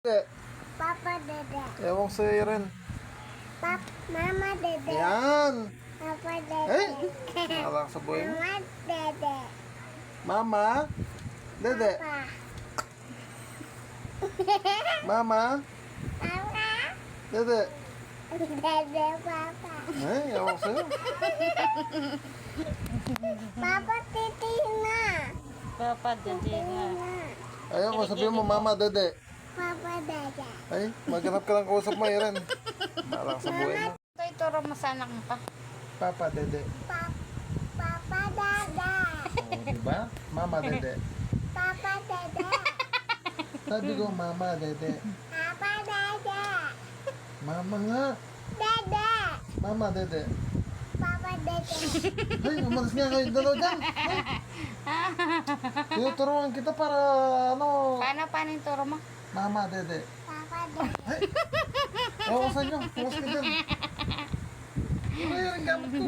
Dede. Papa Dede. Ewan ko sa'yo rin. Mama Dede. Yan. Papa Eh, Dede. parang sa buhay mo. Mama Dede. Mama. Dede. Pa. Mama. Papa. Dede. Dede Papa. Eh, ewan ko sa'yo. Papa Titina. Papa, dede nga. Ayaw ko, sabihin mo, Mama, Dede. Papa Dede. Ay, maghanap ka lang kausap mo, Eren. Parang sa buhay mo. Ito, ituro mo sa anak mo pa. Papa, Dede. Papa Dede. O, diba? Mama, Dede. Papa Dede. Sabi ko, Mama, Dede. Papa Dede. Mama nga. Dede. Mama, Dede. Papa Dede. Ay, umalis nga kayo dalaw dyan. Tinuturuan kita para, Paano yung turo mo? Mama, Dede. Papa Dede. Ay, ewan ko sa inyo. Umas ka dyan. Ay, ang gamit ko.